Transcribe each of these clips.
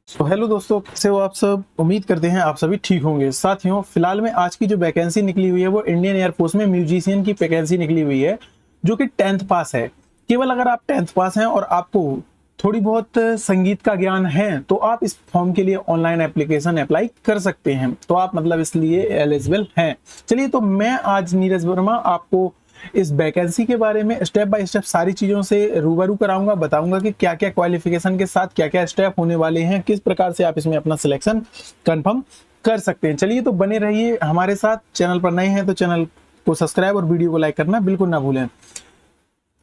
तो हेलो दोस्तों, कैसे हो आप सब। उम्मीद करते हैं आप सभी ठीक होंगे। साथियों, फिलहाल में आज की जो वैकेंसी निकली हुई है वो इंडियन एयरफोर्स में म्यूजिशियन की वैकेंसी निकली हुई है, जो कि 10th पास है। केवल अगर आप 10th पास हैं और आपको थोड़ी बहुत संगीत का ज्ञान है तो आप इस फॉर्म के लिए ऑनलाइन एप्लीकेशन अप्लाई कर सकते हैं। तो आप मतलब इसलिए एलिजिबल हैं। चलिए, तो मैं आज नीरज वर्मा आपको इस वैकेंसी के बारे में स्टेप बाय स्टेप सारी चीज़ों से रूबरू कराऊंगा, बताऊंगा कि क्या क्या क्वालिफिकेशन के साथ क्या क्या स्टेप होने वाले हैं, किस प्रकार से आप इसमें अपना सिलेक्शन कंफर्म कर सकते हैं। चलिए, तो बने रहिए हमारे साथ। चैनल पर नए हैं तो चैनल को सब्सक्राइब और वीडियो को लाइक करना बिल्कुल ना भूलें।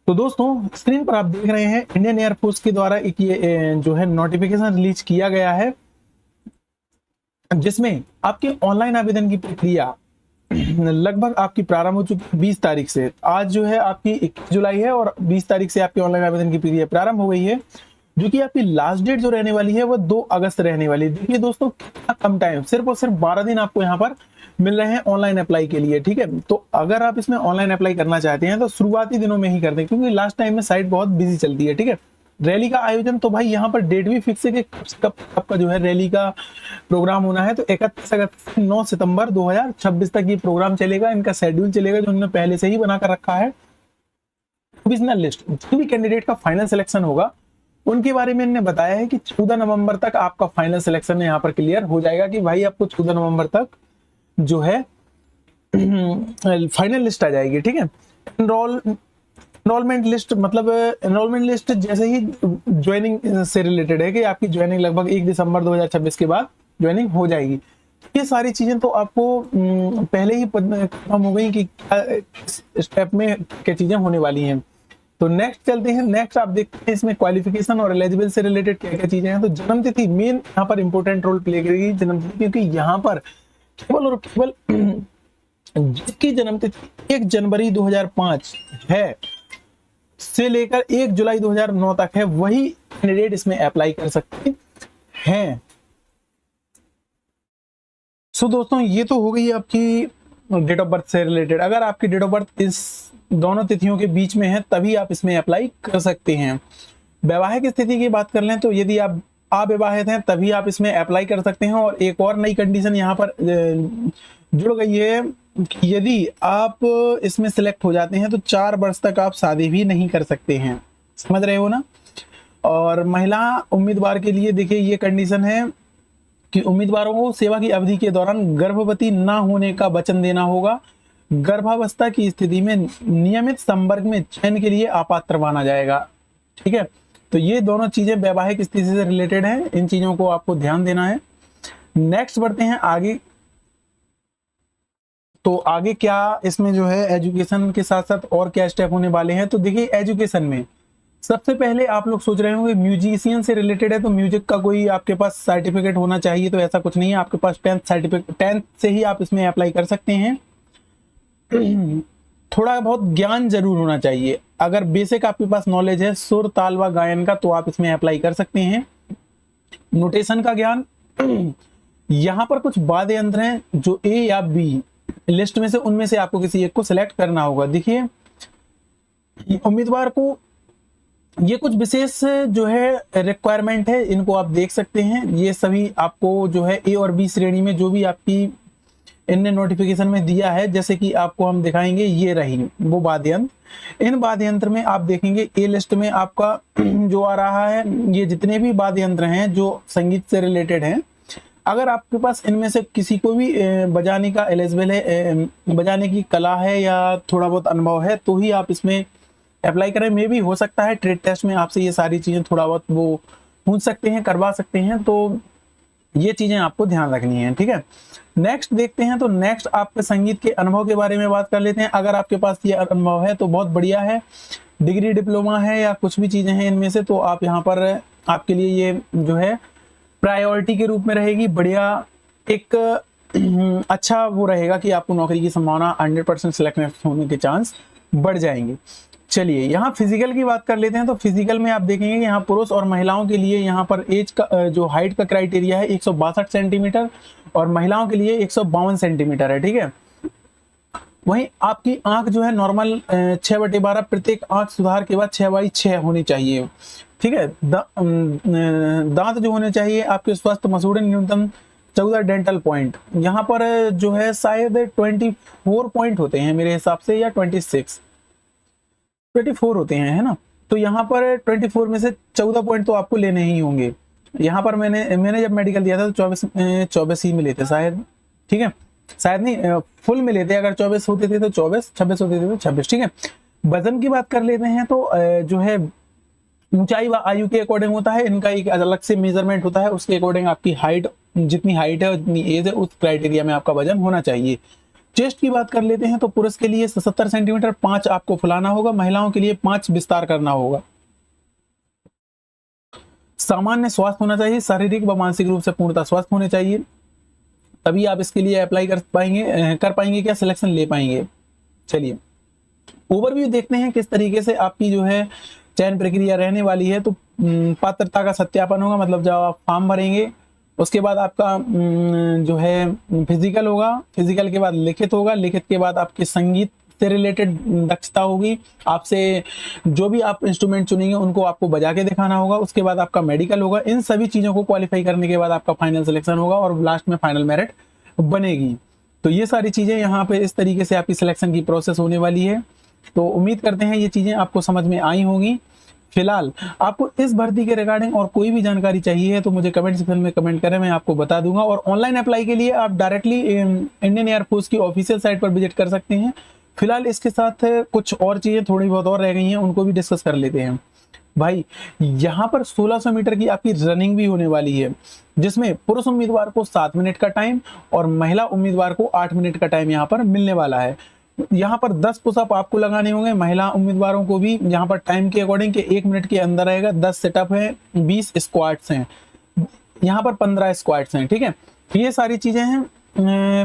तो दोस्तों, स्क्रीन पर आप देख रहे हैं इंडियन एयरफोर्स के द्वारा एक ये जो है नोटिफिकेशन रिलीज किया गया है, जिसमें आपके ऑनलाइन आवेदन की प्रक्रिया लगभग आपकी प्रारंभ हो चुकी है 20 तारीख से। आज जो है आपकी 21 जुलाई है और 20 तारीख से आपकी ऑनलाइन आवेदन की प्रक्रिया प्रारंभ हो गई है, जो कि आपकी लास्ट डेट जो रहने वाली है वो 2 अगस्त रहने वाली है। देखिए दोस्तों, कितना कम टाइम, सिर्फ और सिर्फ 12 दिन आपको यहाँ पर मिल रहे हैं ऑनलाइन अप्लाई के लिए। ठीक है, तो अगर आप इसमें ऑनलाइन अप्लाई करना चाहते हैं तो शुरुआती दिनों में ही कर दें, क्योंकि लास्ट टाइम में साइट बहुत बिजी चलती है। ठीक है, रैली का आयोजन तो भाई यहाँ पर डेट भी फिक्स है कि कब आपका जो है रैली का प्रोग्राम होना है। तो 31 अगस्त से 9 सितंबर 2026 तक ये प्रोग्राम चलेगा। इनका शेड्यूल चलेगा जो उन्होंने पहले से ही बना कर रखा है। प्रोविजनल लिस्ट, जो भी कैंडिडेट का फाइनल सिलेक्शन होगा उनके बारे में इन्होंने बताया है कि 14 नवंबर तक आपका फाइनल सिलेक्शन यहाँ पर क्लियर हो जाएगा, कि भाई आपको 14 नवंबर तक जो है फाइनल लिस्ट आ जाएगी। ठीक है, एनरोलमेंट लिस्ट, मतलब एनरोलमेंट लिस्ट जैसे ही ज्वाइनिंग से रिलेटेड है कि आपकी ज्वाइनिंग लगभग 1 दिसंबर 2026 के बाद ज्वाइनिंग हो जाएगी। ये सारी चीजें तो आपको पहले ही कंफर्म हो गई कि क्या स्टेप में क्या चीजें होने वाली हैं। तो नेक्स्ट चलते हैं। नेक्स्ट आप देखते हैं इसमें क्वालिफिकेशन और एलिजिबल से रिलेटेड क्या क्या चीजें हैं। तो जन्म तिथि मेन यहाँ पर इंपॉर्टेंट रोल प्ले करेगी, जन्म तिथि, क्योंकि यहाँ पर केवल और केवल जिसकी जन्म तिथि 1 जनवरी 2005 है से लेकर 1 जुलाई 2009 तक है, वही कैंडिडेट इसमें अप्लाई कर सकते हैं। सो दोस्तों, ये तो हो गई आपकी डेट ऑफ बर्थ से रिलेटेड। अगर आपकी डेट ऑफ बर्थ इस दोनों तिथियों के बीच में है तभी आप इसमें अप्लाई कर सकते हैं। वैवाहिक स्थिति की बात कर लें तो यदि आप अविवाहित हैं तभी आप इसमें अप्लाई कर सकते हैं। और एक और नई कंडीशन यहाँ पर जुड़ गई है कि यदि आप इसमें सिलेक्ट हो जाते हैं तो 4 वर्ष तक आप शादी भी नहीं कर सकते हैं। समझ रहे हो ना। और महिला उम्मीदवार के लिए देखिए ये कंडीशन है कि उम्मीदवारों को सेवा की अवधि के दौरान गर्भवती ना होने का वचन देना होगा। गर्भावस्था की स्थिति में नियमित संपर्क में चयन के लिए अपात्र माना जाएगा। ठीक है, तो ये दोनों चीजें वैवाहिक स्थिति से रिलेटेड हैं, इन चीजों को आपको ध्यान देना है। नेक्स्ट बढ़ते हैं आगे। तो आगे क्या इसमें जो है एजुकेशन के साथ साथ और क्या स्टेप होने वाले हैं। तो देखिए, एजुकेशन में सबसे पहले आप लोग सोच रहे होंगे म्यूजिशियन से रिलेटेड है तो म्यूजिक का कोई आपके पास सर्टिफिकेट होना चाहिए, तो ऐसा कुछ नहीं है। आपके पास 10th सर्टिफिकेट, 10th से ही आप इसमें अप्लाई कर सकते हैं। थोड़ा बहुत ज्ञान जरूर होना चाहिए। अगर बेसिक आपके पास नॉलेज है सुर ताल व गायन का तो आप इसमें अप्लाई कर सकते हैं। नोटेशन का ज्ञान, यहाँ पर कुछ वाद्य यंत्र हैं जो ए या बी लिस्ट में से उनमें से आपको किसी एक को सिलेक्ट करना होगा। देखिए, उम्मीदवार को ये कुछ विशेष जो है रिक्वायरमेंट है, इनको आप देख सकते हैं। ये सभी आपको जो है ए और बी श्रेणी में जो भी आपकी इनने नोटिफिकेशन में दिया है, जैसे कि आपको हम दिखाएंगे, ये रही वो वाद्य यंत्र। इन वाद्य यंत्र में आप देखेंगे ए लिस्ट में आपका जो आ रहा है, ये जितने भी वाद्य यंत्र हैं जो संगीत से रिलेटेड हैं, अगर आपके पास इनमें से किसी को भी बजाने का एलिजिबल है, बजाने की कला है या थोड़ा बहुत अनुभव है, तो ही आप इसमें अप्लाई करें। मे भी हो सकता है ट्रेड टेस्ट में आपसे ये सारी चीजें थोड़ा बहुत वो पूछ सकते हैं, करवा सकते हैं, तो ये चीजें आपको ध्यान रखनी है। ठीक है, नेक्स्ट देखते हैं। तो नेक्स्ट आपके संगीत के अनुभव के बारे में बात कर लेते हैं। अगर आपके पास ये अनुभव है तो बहुत बढ़िया है, डिग्री डिप्लोमा है या कुछ भी चीजें हैं इनमें से, तो आप यहाँ पर आपके लिए ये जो है प्रायोरिटी के रूप में रहेगी। बढ़िया एक अच्छा वो रहेगा कि आपको नौकरी की संभावना 100% सिलेक्ट होने के चांस बढ़ जाएंगे। चलिए, यहाँ फिजिकल की बात कर लेते हैं। तो फिजिकल में आप देखेंगे कि यहाँ पुरुष और महिलाओं के लिए यहाँ पर एज का जो हाइट का क्राइटेरिया है 162 सेंटीमीटर और महिलाओं के लिए 152 सेंटीमीटर है। ठीक है, वहीं आपकी आंख जो है नॉर्मल 6/12, प्रत्येक आंख सुधार के बाद 6/6 होनी चाहिए। ठीक है। दांत जो होने चाहिए आपके स्वस्थ मसूड़े, न्यूनतम 14 डेंटल पॉइंट। यहाँ पर जो है शायद 24 पॉइंट होते हैं मेरे हिसाब से, या 24 होते हैं, है ना। तो यहाँ पर 24 में से 14 पॉइंट तो आपको लेने ही होंगे। यहाँ पर मैंने जब मेडिकल दिया था तो 24 ही मिले थे शायद, ठीक है। शायद नहीं, फुल मिले थे। अगर 24 होते थे तो 24, 26 होते थे तो 26, ठीक है। वजन की बात कर लेते हैं तो जो है ऊंचाई व आयु के अकॉर्डिंग होता है, इनका एक अलग से मेजरमेंट होता है। उसके अकॉर्डिंग आपकी हाइट, जितनी हाइट है जितनी एज है, उस क्राइटेरिया में आपका वजन होना चाहिए। चेस्ट की बात कर लेते हैं तो पुरुष के लिए 70 सेंटीमीटर 5 आपको फुलाना होगा, महिलाओं के लिए 5 विस्तार करना होगा। सामान्य स्वास्थ्य होना चाहिए, शारीरिक व मानसिक रूप से पूर्णतः स्वस्थ होने चाहिए, तभी आप इसके लिए अप्लाई कर पाएंगे क्या, सिलेक्शन ले पाएंगे। चलिए ओवरव्यू देखते हैं किस तरीके से आपकी जो है चयन प्रक्रिया रहने वाली है। तो पात्रता का सत्यापन होगा, मतलब जब आप फॉर्म भरेंगे उसके बाद आपका जो है फिजिकल होगा, फिजिकल के बाद लिखित होगा, लिखित के बाद आपके संगीत से रिलेटेड दक्षता होगी, आपसे जो भी आप इंस्ट्रूमेंट चुनेंगे उनको आपको बजा के दिखाना होगा। उसके बाद आपका मेडिकल होगा। इन सभी चीजों को क्वालिफाई करने के बाद आपका फाइनल सिलेक्शन होगा और लास्ट में फाइनल मेरिट बनेगी। तो ये सारी चीजें यहाँ पे इस तरीके से आपकी सिलेक्शन की प्रोसेस होने वाली है। तो उम्मीद करते हैं ये चीजें आपको समझ में आई होंगी। फिलहाल आपको इस भर्ती के रिगार्डिंग और कोई भी जानकारी चाहिए है तो मुझे कमेंट सेक्शन में कमेंट करें, मैं आपको बता दूंगा। और ऑनलाइन अप्लाई के लिए आप डायरेक्टली इंडियन एयरफोर्स की ऑफिशियल साइट पर विजिट कर सकते हैं। फिलहाल इसके साथ कुछ और चीजें थोड़ी बहुत और रह गई हैं, उनको भी डिस्कस कर लेते हैं। भाई यहाँ पर 1600 मीटर की आपकी रनिंग भी होने वाली है, जिसमें पुरुष उम्मीदवार को 7 मिनट का टाइम और महिला उम्मीदवार को 8 मिनट का टाइम यहाँ पर मिलने वाला है। यहाँ पर 10 पुशअप आपको लगाने होंगे, महिला उम्मीदवारों को भी यहाँ पर टाइम के अकॉर्डिंग के 1 मिनट के अंदर रहेगा। 10 सेटअप है, 20 स्क्वाट्स हैं, यहाँ पर 15 स्क्वाट्स हैं, ठीक है। ये सारी चीजें हैं।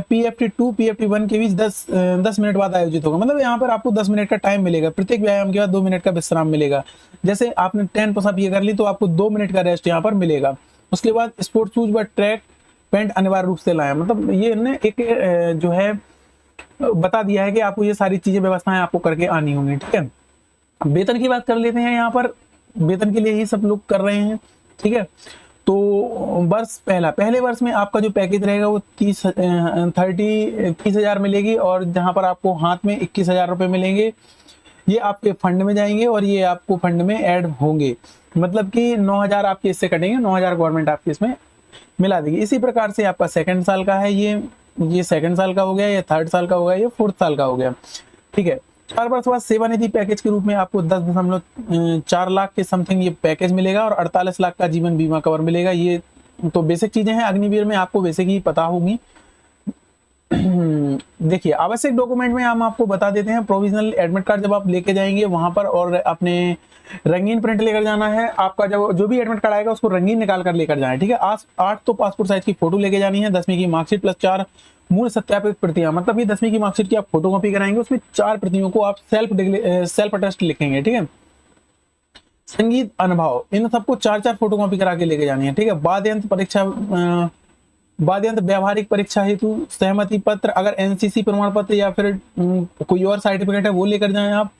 PFT2 PFT1 के बीच 10 मिनट बाद आयोजित होगा, मतलब यहाँ पर आपको 10 मिनट का टाइम मिलेगा। प्रत्येक व्यायाम के बाद 2 मिनट का विश्राम मिलेगा। जैसे आपने 10 पुशअप ये कर ली तो आपको 2 मिनट का रेस्ट यहाँ पर मिलेगा। उसके बाद स्पोर्ट्स शूज व ट्रैक पैंट अनिवार्य रूप से लाए, मतलब ये इन्हें एक जो है बता दिया है कि आपको ये सारी चीजें व्यवस्थाएं आपको करके आनी होंगी, ठीक है। वेतन की बात कर लेते हैं। यहाँ पर वेतन के लिए ही सब लोग कर रहे हैं, ठीक है। तो पहले वर्ष में आपका जो पैकेज रहेगा वो 30,000 मिलेगी, और जहां पर आपको हाथ में 21,000 रुपए मिलेंगे, ये आपके फंड में जाएंगे और ये आपको फंड में ऐड होंगे। मतलब कि 9,000 आपके इससे कटेंगे, 9,000 गवर्नमेंट आपके इसमें मिला देगी। इसी प्रकार से आपका सेकंड साल का है, ये सेकंड साल का हो गया, ये थर्ड साल का हो गया, ये फोर्थ साल का हो गया, ठीक है। 4 वर्ष बाद सेवानिधि पैकेज के रूप में आपको 10.4 लाख के समथिंग ये पैकेज मिलेगा, और 48 लाख का जीवन बीमा कवर मिलेगा। ये तो बेसिक चीजें हैं, अग्निवीर में आपको बेसिक ही पता होगी। देखिए आवश्यक डॉक्यूमेंट में हम आपको बता देते हैं। प्रोविजनल एडमिट कार्ड जब आप लेके जाएंगे वहां पर, और अपने रंगीन प्रिंट लेकर जाना है। आपका जो भी एडमिट कार्ड आएगा उसको रंगीन निकाल कर लेकर जाए, ठीक है। 8 तो पासपोर्ट साइज की फोटो लेके जानी है, 10वीं की मार्कशीट प्लस 4 मूल सत्यापित प्रतियां, मतलब ये 10वीं की मार्कशीट की आप फोटो कॉपी कराएंगे, उसमें 4 प्रतियों को आप सेल्फ अटेस्ट लिखेंगे, ठीक है। संगीत अनुभव, इन सबको 4 फोटो कॉपी करा के लेके जानी है, ठीक है। वाद्यंत्र व्यावहारिक परीक्षा हेतु सहमति पत्र, अगर एनसीसी प्रमाण पत्र या फिर कोई और सर्टिफिकेट है वो लेकर जाएं आप।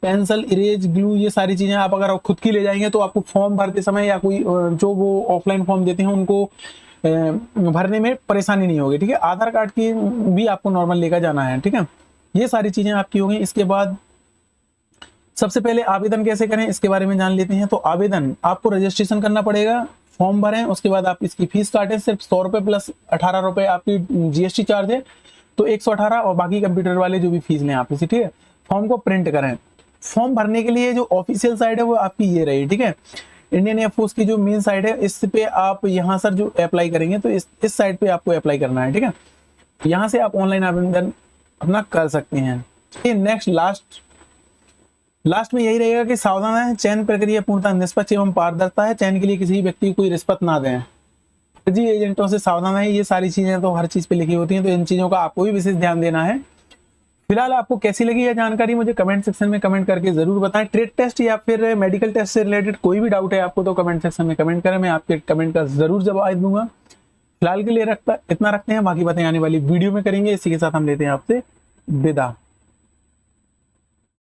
पेंसिल, इरेज, ग्लू, ये सारी चीजें आप अगर खुद की ले जाएंगे तो आपको फॉर्म भरते समय या कोई जो वो ऑफलाइन फॉर्म देते हैं उनको भरने में परेशानी नहीं होगी, ठीक है। आधार कार्ड की भी आपको नॉर्मल लेकर जाना है, ठीक है। ये सारी चीजें आपकी होंगी। इसके बाद सबसे पहले आवेदन कैसे करें इसके बारे में जान लेते हैं। तो आवेदन आपको रजिस्ट्रेशन करना पड़ेगा, फॉर्म भरें, उसके बाद आप इसकी फीस काटें। सिर्फ 100 रुपए प्लस 18 रुपए आपकी GST चार्ज है, तो 118, और बाकी कंप्यूटर वाले जो भी फीस लें आप इसे, ठीक है। फॉर्म को प्रिंट करें। फॉर्म भरने के लिए जो ऑफिशियल साइट है वो आपकी ये रही, ठीक है। इंडियन एयरफोर्स की जो मेन साइट है, इस पे आप यहाँ सर जो अप्लाई करेंगे तो इस साइट पे आपको अप्लाई करना है, ठीक है। यहाँ से आप ऑनलाइन आवेदन अपना कर सकते हैं। नेक्स्ट लास्ट में यही रहेगा कि सावधान है, चयन प्रक्रिया पूर्णतः निष्पक्ष एवं पारदर्शिता है। चयन के लिए किसी व्यक्ति को कोई रिश्वत ना दें। जी एजेंटों से सावधान है। ये सारी चीजें तो हर चीज पे लिखी होती हैं, तो इन चीजों का आपको भी विशेष ध्यान देना है। फिलहाल आपको कैसी लगी यह जानकारी मुझे कमेंट सेक्शन में कमेंट करके जरूर बताएं। ट्रेड टेस्ट या फिर मेडिकल टेस्ट से रिलेटेड कोई भी डाउट है आपको तो कमेंट सेक्शन में कमेंट करें, मैं आपके कमेंट का जरूर जवाब दूंगा। फिलहाल के लिए इतना रखते हैं, बाकी बातें आने वाली वीडियो में करेंगे। इसी के साथ हम लेते हैं आपसे विदा।